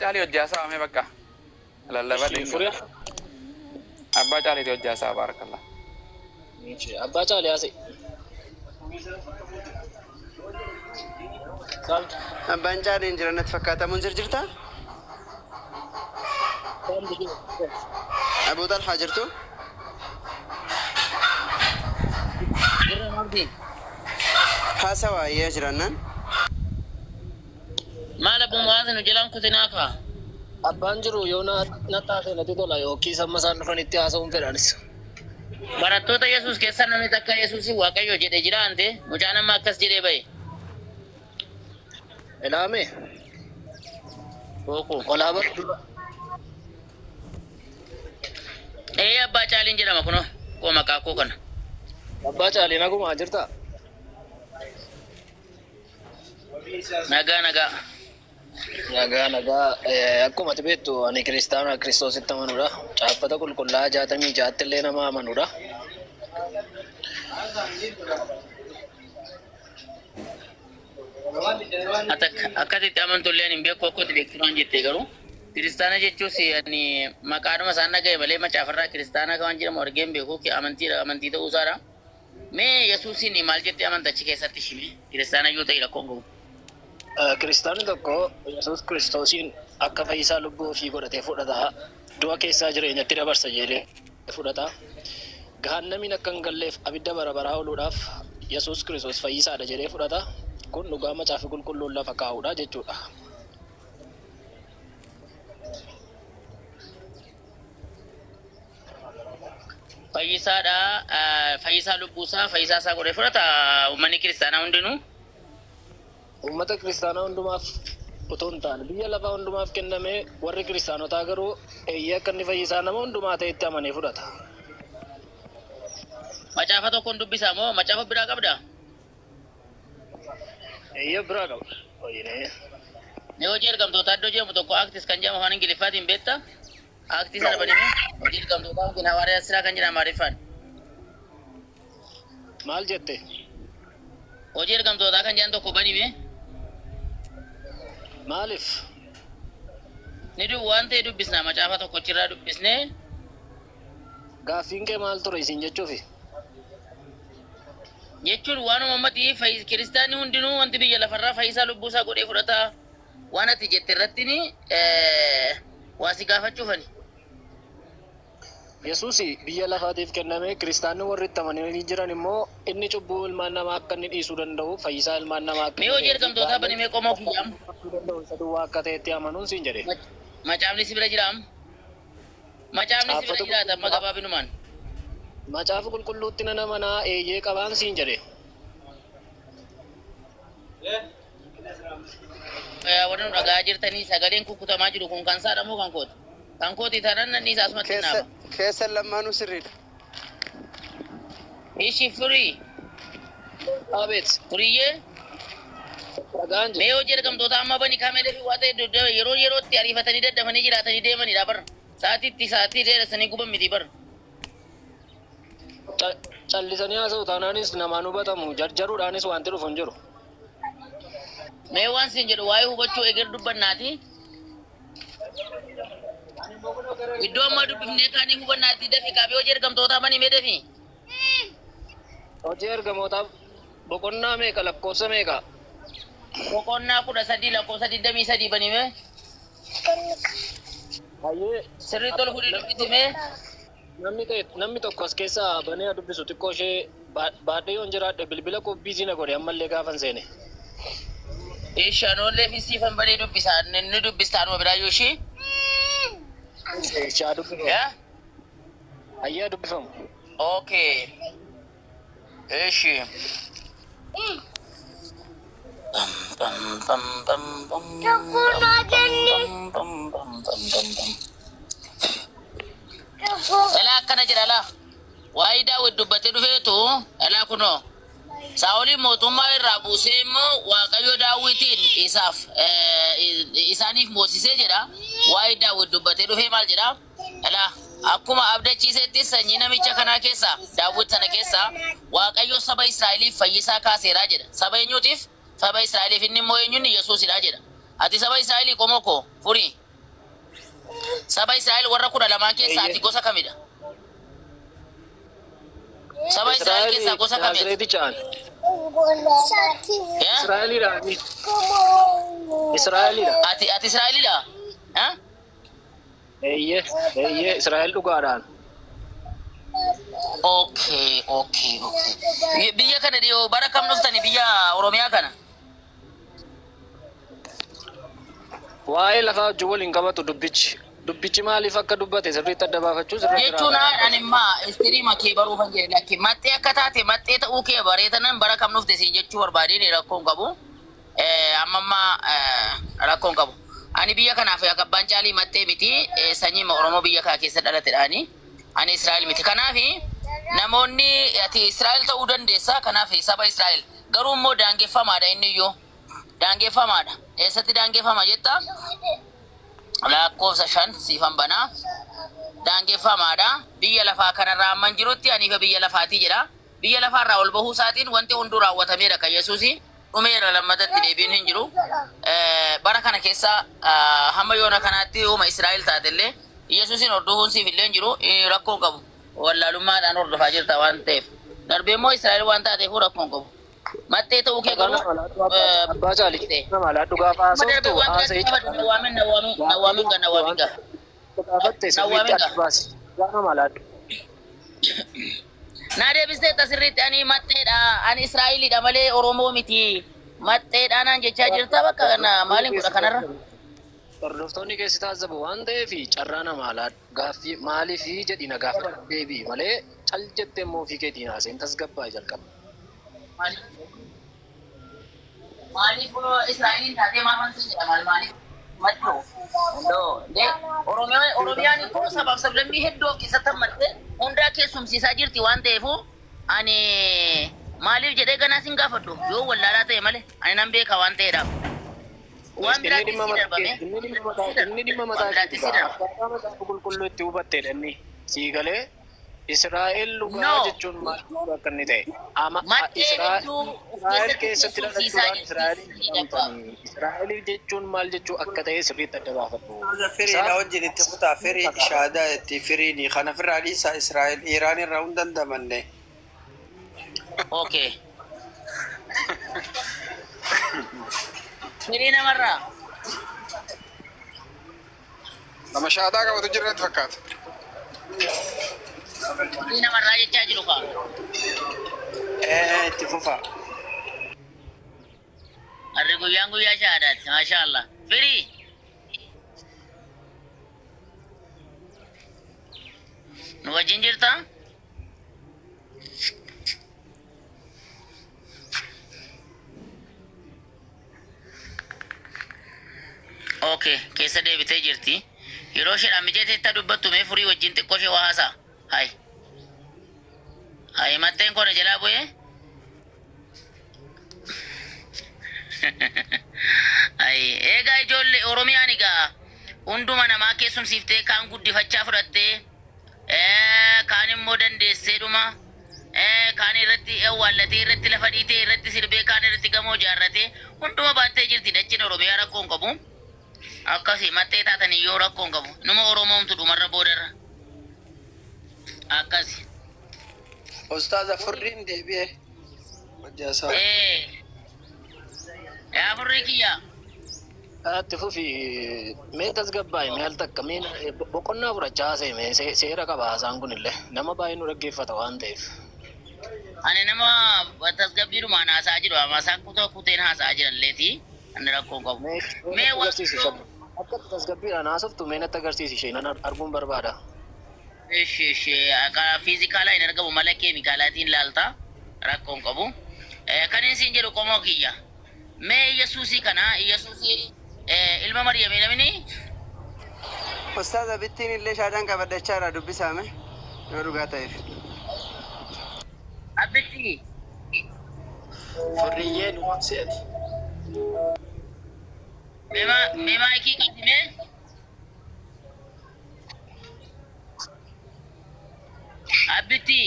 Caalii hojjaasaa amee bakka lallabaa deemu. Abbaa caalii hojjaasaa baarakallah. Abbaa caalii haasa'e. Abbaan caalii jira natti fakkaata mun jirta. Abuu Talhaa jirtu. Haasawaa yaa jirannaan. Maal abbuun waan nu jalaan kutinaakaa? Abbaan jiru yoo na taasise natti tola yookiin amma isaan dhufanitti haasa'uun fedhanis. Barattoota Yesuus keessa namni takka Yesuusin Waaqayyo jedhe jira ante mucaan amma akkas jedhee bahe. Ilaame. Booko. Olaa baratu. Abbaa caaliin jedhama kuno koo maqaa koo kana. Abbaa caalii nagumaa jirta. Nagaa nagaa. Nagaa akkuma ati beektu ani kiristaana Kiristoositti amanudha. Caaffata qulqullaa'aa 66 illee nama amanudha. Akkasitti amantullee hin beeku akkatti beektumaan jettee garuu kiristaana jechuus ani maqaadhuma isaan dhagaye malee macaafarraa kiristaana kan jedhamu argee hin beeku amantii ta'uu isaadha. Mee Yesuusin maal jettee amantachi keessatti shime kiristaana yoo ta'e rakkoon gahu. Kiristaanni tokko Yesuus Kiristoosiin akka fayyisaa lubbuu ofii godhatee fudhata. Du'a keessaa jireenyatti dabarsa jedhee fudhata. Gahannamiin akka hin galleef abidda bara baraa ooluudhaaf Yesuus Kiristoos fayyisaadha jedhee fudhata. Kun dhugaa macaafa qulqulluun lafa kaa'uudha jechuudha. Fayyisaadha fayyisaa lubbuusaa fayyisaa isaa godhee fudhata uummanni kiristaanaa hundinuu. Uummata kiristaanaa hundumaaf otoo hin taane biyya lafaa hundumaaf kennamee warri kiristaanotaa garuu eeyyee akka inni fayyisaa nama hundumaa ta'etti amanee fudhata. Macaafa tokkoon dubbisaa moo macaafa biraa qabdaa? Eeyyee biraa qaba. Ni hojii ergamtoota iddoo jedhamu tokko Aaktis kan jedhamu afaan Ingiliffaatiin beektaa? Aaktis sana banime hojii ergamtoota yookiin hawaariyaa siraa kan jedhamu Amaariffaan. Maal jette? Hojii ergamtootaa kan jedhan tokko banime. Maaliif? Ni waan ta'e dubbisnaa macaafa tokko achirraa dubbisnee. Gaaffiin kee maal ture isin jechuufi? Jechuun waanuma uummatii kiristaanni hundinuu wanti biyya lafarraa fayyisaa lubbuusaa godhee fudhata waan ati jette irratti waa si gaafachuufani. Yesuus biyya lafaatiif kenname kiristaanni warri itti amananii jiran immoo inni cubbuu ilmaan namaa akka inni dhiisuu danda'u fayyisaa ilmaan namaa akka mee hojii ergamtootaa banimee qomoo kiyyaam duwwaa akka ta'etti amanuun siin jedhe. Macaafni si bira jiraam? Macaafni si bira jiraata amma gabaabinumaan. Macaafa qulqulluutti nan amanaa eeyyee qabaan siin jedhe. Warra nu dhagaa jirtanii sagaleen kukkutamaa jiru kun kan saadha moo kan kooti? Kan kooti tanan nan isaa asumatti naama. Keessa lamaanuu sirriidha. Ishi furii. Abeet. Furiyyee. Dhagaan mee hojii ergamtoota amma bani kaameelee fi waa ta'e yerootti ariifatanii daddafanii jiraatanii deemanidha barra. Sa'aatii dheeressanii guban miti barra. Callisanii haasa'u taanaanis namaan hubatamu jarjaruudhaanis wanti dhufu hin jiru. Mee waan siin jedhu waa'ee hubachuu eegar dubbannaati. Iddoo ammaa dubbifnee kaanii hubannaatti dafi qaabee hojii ergamtootaa banimee dafi. Hojii ergamootaaf boqonnaa meeqa lakkoofsa meeqa? Boqonnaa 13 lakkoofsa 23 banimee. Hayyee sirrii tol fudhii dubbisimee. Namni tokko as keessa banee dubbisu xiqqoo ishee baadhee yoon jiraadhe bilbila koo biizina godhe ammallee gaafan seene. Ishaanollee fi siifan banee dubbisaan inni dubbistaanuma biraa yoo ishee. Ishaa dubbifamu. Hayyaa dubbifamu. Okay. Ishi. Elaa akkana jedha laa. Waa'ee Daawit dubbatee dhufeetu elaa kunoo. Saa'oliin mootummaa irraa buusee immoo Waaqayyo Daawitiin isaaniif moosisee jedha. Waa'ee Daawit dubbatee dhufee maal jedha? Elaa akkuma abdachiisetti sanyii namicha kanaa keessa Daawit sana keessa Waaqayyo saba Israa'eliif fayyisaa kaaseeraa jedha. Saba eenyuutiif? Saba Israa'eliif inni immoo eenyuun Yesuusidha jedha. Ati saba Israa'elii qomoo koo furii. Saba Israa'el warra kudha lamaan keessaa ati gosa kamidha? Saba Israa'el keessaa gosa kamidha? Naazreeti caan. Eh? Israa'elidha. Israa'elidha. Ati Israa'elidha? Ha? Eeyyee Israa'el dhugaadhaan. Okay. Biyya kana dhiyoo bara kam dhuftani biyya Oromiyaa kana? Waa'ee lafaa wajjin waliin qabatu dubbichi. Dubbichi maaliif akka dubbate sirriitti adda baafachuu sirriitti Jechuun ani immaa istirii makee baruufan jedhe lakki maxxee akka taate maxxee ta'uu kee bareetanan bara kam dhufte siin jechuu barbaadeen rakkoon qabu. Amma rakkoon qabu. Ani biyya kanaaf akabbaan caalii maxxee miti sanyii Oromoo biyya kaa keessa dhalatedhaani. Ani Israa'el miti. Kanaaf namoonni ati Israa'el ta'uu dandeessa. Kanaaf saba Israa'el garuu immoo daangeffamaadha inni iyyuu. Daangeffamaadha. Eessatti daangeffama jetta? Lakkoofsa 5 siifan banaa. Daangeffamaadha. Biyya lafaa kanarraa amman jirutti aniifa biyya lafaatii jedha. Biyya lafaarraa ol bahuu isaatiin wanti hunduu raawwatameera kan Yesuusi. Dhumeera lammatatti deebiin hin jiru. Bara kana keessa hamma yoona kanaatti uuma Israa'el taatellee Yesuusin hordofuun siif illee hin jiru rakkoon qabu. Wallaalummaadhaan hordofaa jirta waan ta'eef. Darbee immoo Israa'el waan taateef rakkoon qabu. Maxxee ta'uu kee garuu abbaa caalii nama laadhu gaafa haasoftu haasa'e nawaamin ga. gaafatte sirriitti adda baasi. Nama laadhu. Naa deebistee tasirriitti ani maxxeedha ani Israa'elidha malee Oromoo miti. Maxxeedha naan jechaa jirta bakka kana maaliin godha kanarra? Hordoftoonni keessi taasisamu waan ta'eef carraa namaa laadhu. Gaaffii maaliif jedhina gaafa deebii malee cal jettee immoo ofii keetiin haasa'in tasgabbaa jalqaba. Maaliif Israa'eliin taatee maal jedhama maaliif maxxoo? Oromiyaan kun sabaaf sablammii hedduu of keessatti hammatte hundaa keessumsiisaa jirti waan ta'eef ani maaliif jedhee ganaas hin gaafadhu yoo wallaalaa ta'e malee ani nan beeka waan ta'eedhaaf. Waan biraatti si darbame. Inni dhimma mataa qulqulluu itti hubatteedha inni sii galee Israa'el lugaa jechuun maal akka inni ta'e. Israa'el keessatti dhalachuudhaan Israa'el jechuun maal jechuu akka ta'e sirriitti adda baafadhu. Firiidha wajjin itti kutaa firii shaadaa itti firiini kana firraa dhiisaa Israa'el Iraan irraa hin dandamanne. Okay. Firii namarraa. Nama shaadaa qabatu jiranitti fakkaata. Firii namarraa jechaa jiru kaa. Itti fufaa. Harri guyyaa shaadaati. Maashaallah. Firii. Nu wajjin jirtaa? Okay, keessa deebitee jirti. Yeroo isheen mijeeteetta dubbattu mee furii wajjin xiqqoo ishee waa haasaa. Hai maxxeen koo na jalaa bu'ee? Egaa ijoollee Oromiyaan egaa hunduma namaa keessumsiiftee kaan guddifachaa fudhattee kaan immoo dandeessee dhuma kaan irratti awwaallatee irratti lafa dhiitee irratti sirbee kaan irratti gamoo ijaarratee hunduma baattee jirti dachiin Oromiyaa rakkoon qabu. Akkasii maxxee taatan iyyuu rakkoon qabu. Numa Oromoomtu dhumarra boodarra. Akkasii. Ustaaza furriin deebi'ee. Wajjaasaa. Yaa furrii kiyyaa. Ati fufi mee tasgabbaa'e mee al takka mee boqonnaa fudhachaa haasa'e mee seera qaba haasaan kunillee nama baay'ee nu dhaggeeffata waan ta'eef. Ani nama tasgabbiidhumaan haasaa jiru haasaan kuteen haasaa jiranleeti. Ani rakkoon qabu. Mee waan akka tasgabbiidhaan haasoftu mee natti agarsiisi ishee nan arguun barbaada. Fiizikaalaa hin argamu mala keemikaalaatiin laalta rakkoon qabu. Kan isin jedhu qomoo kiyya. Mee Yesuusii kana Yesuusii ilma Maryamii namni? Ustaaza bittiin illee shaadaan qabadachaa irraa dubbisaame yoo dhugaa ta'eef. Abbitti. Furriyyee dhumaan se'ati. Mee maayikii qabdimee? Abbitti.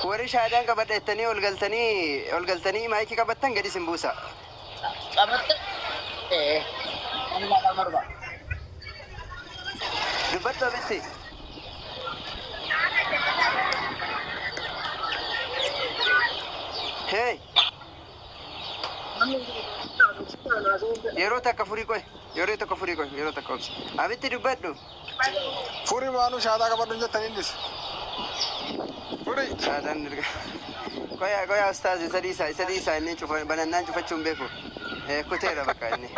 Warri shaadaan qabadha jettanii ol galtanii maayikii qabattan gadi sin buusa. Qabatte ani la marba. Dubbadhu abitti. Hey. Yeroo takka furii koy. Yeroo takka furii koy. Yeroo takka obsi. Abitti dubbadhu. Furii waanuu shaadaa qabadhu jettanii innis. Furii. Shaadaan dirga. Koya ustaazi sadii isaa inni cufa banannaan cufachuun beeku. Kuteera bakka inni.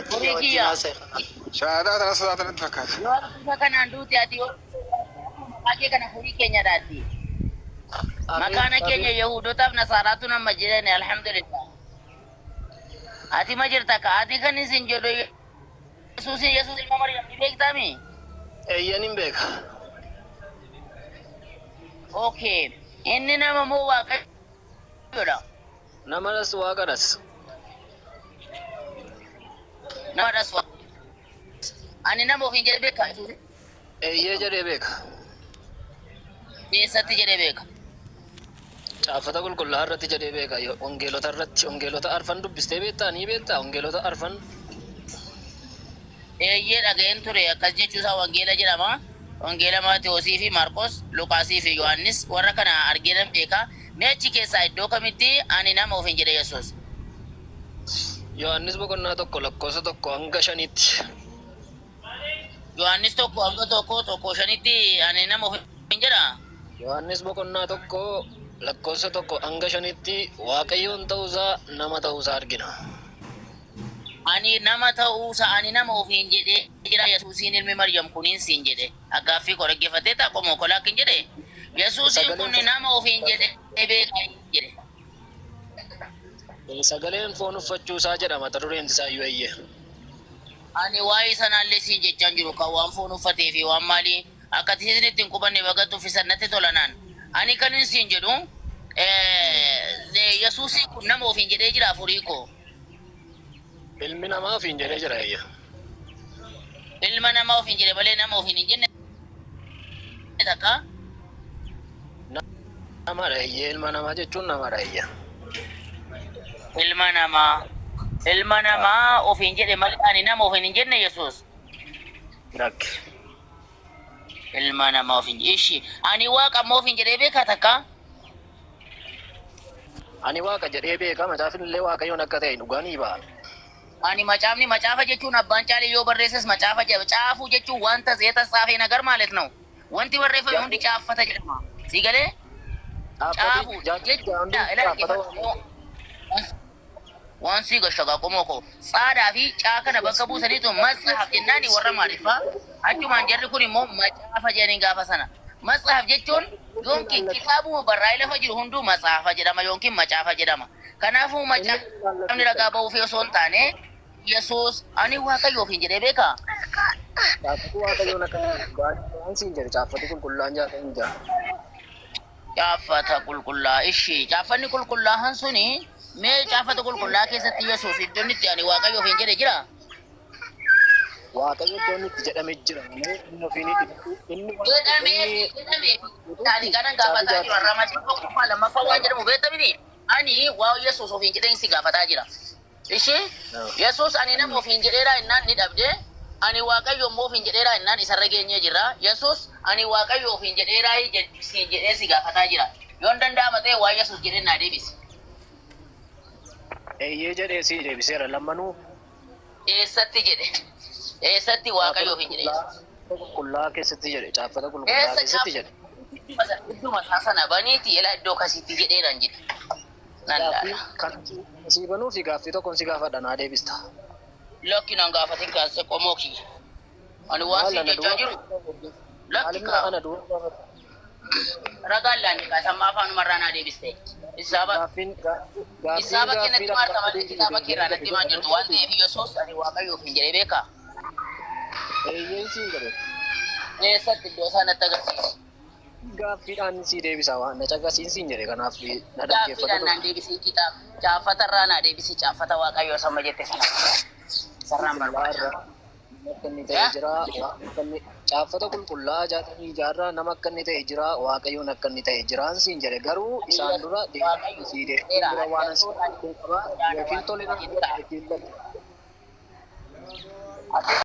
Furii kiyya. Shaadaa tana sodaatanitti fakkaata. Yoo bifa kanaan duuti ati baay'ee kana furii keenya daatti. Makaana keenya Yahudotaaf Nasaaraatu nama jiran alhamdulillah. Ati ma jirta ka ati kan isin jedhu Yesuus ilma Maryam ni beektami? Eeyyan hin beeka. Okay. Inni nama moo waaqayyoodha? Namas waaqadhas. Namadhas ani nama ofiin jedhee beeka Yesuus. Eeyyee jedhee beeka. Eessatti jedhee beeka? Caafata qulqullaa irratti jedhee beeka. Wangeelota irratti wangeelota arfan dubbistee beektaa ni beektaa wangeelota arfan. Eeyyee dhaga'een ture akkas jechuusaa wangeela jedhama. Wangeela Maatewosii fi Maarqos, Luqaasii fi Yohaannis warra kana argee beeka. Mee achi keessaa iddoo kamitti ani nama ofiin jedhe Yesuus? Yohaannis boqonnaa tokko lakkoofsa tokko hanga shanitti. Yohaannis tokko hanga tokko shanitti ani nama ofiin jedha. Yohaannis boqonnaa tokko lakkoofsa tokko hanga shanitti waaqayyoon ta'uusaa nama ta'uusaa argina. Ani nama ta'uusaa ani nama ofiin jedhee jira Yesuusiin ilmi Maryam kuniin siin jedhe. Aggaaffii koo dhaggeeffattee ta'a qomoo kolaa akkin jedhe. Yesuusiin kun nama ofiin jedhee beekaa jedhe. Sagaleen foon uffachuusaa jedhama mata dureen isaa iyyuu eeyyee. Ani waa'ee sanaallee siin jechaan jiru kan waan foon uffatee fi waan maalii akka isin ittiin qubanne bagattuu fi sannatti tolanaan. Ani kan siin jedhu Yesuusiin kun nama ofiin jedhee jira furii koo. Ilmi namaa ofiin jedhee jira eeyyee. Ilma namaa ofiin jedhe malee nama ofiin hin jenne takka. Namadha eeyyee ilma namaa jechuun namadha eeyyee. Ilma namaa ofiin jedhe malee ani nama ofiin hin jenne Yesuus. Rakki. Ilma namaa ofiin jedhe ishi ani waaqa ammoo ofiin jedhee beekaa takka. Ani waaqa jedhee beeka macaafni illee waaqayyoon akka ta'e dhugaa ni ba'a. Ani macaafni macaafa jechuun abbaan caalee yoo barreessas macaafa jedha. Caafuu jechuun wanta zeeta saafee nagar maalet ነው. Wanti barreeffame hundi caaffata jedhama. Si galee? Caafuu jechuudha. Waan si gashagaa qomoo koo saadaa fi caakana bakka buusaniitu matsaaf jennaani warra maaliifaa achumaan jarri kun immoo macaafa jedhanii gaafa sana. Matsaaf jechuun yookiin kitaabuma barraa'ee lafa jiru hunduu matsaafa jedhama yookiin macaafa jedhama. Kanaafuu macaafni ragaa ba'uuf osoo hin taane Yesuus ani waaqayyo ofiin jedhee beekaa. Caafatu waaqayyoon akka waan siin jedhe caafatu qulqullaan jaata hin jaa. Caafata qulqullaa ishii caafanni qulqullaahan suni mee caafata qulqullaa keessatti Yesuus iddoon itti ani waaqayyo ofiin jedhe jira. Waaqayyo iddoon itti jedhame jira. Inni ofiin jedhamee taani kanan gaafataa jiru ramatiin tokkoffaa lammaffaa waan jedhamu beektamini ani waa Yesuus ofiin jedheen si gaafataa jira. Ishee Yesuus ani nama ofiin jedheeraa innaan ni dhabde ani waaqayyo immoo ofiin jedheeraa innaan isarra geenyee jirra. Yesuus ani waaqayyo ofiin jedheeraa siin jedhee si gaafataa jira. Yoon danda'ama ta'e waa Yesuus jedhee naa deebisi. eeyyee jedhee si deebiseera lammanuu. Eessatti jedhe? Eessatti waaqayyo ofiin jedhe? Qulqullaa keessatti jedhe caafata qulqullaa keessatti jedhe. Idduma sana baniiti ela iddoo kasitti jedheeran jedhe. Kan si banuu fi gaaffii tokkoon si gaafadha naa deebista. Lakki nan gaafatin kaase qomoo kiyya. Ani waan si jechaa jiru. Lakki kaa. Ragaan laanni kaasammaa afaanumarraa naa deebiste. Isaaba kennatti maarta malee kitaaba keerraa natti maan jirtu waan ta'eef Yesuus ani waaqayyo ofiin jedhee beekaa. Eeyyeen siin jedhe. Eessatti iddoo isaa natti agarsiisi. Gaaffiidhaan si deebisa waan na caqasiin jedhe kanaaf na Gaaffiidhaan naan deebisii caafatarraa naa deebisii caafata waaqayyo sama jette sana. Sarraan barbaada. akka inni ta'e jira. Caaffata qulqullaa jaatamii jaarraa nama akka inni ta'e jira. Waaqayyoon akka inni ta'e jiraan siin jedhe garuu isaan dura deemanii sii deemee dura waan asii qaba yookiin toleraan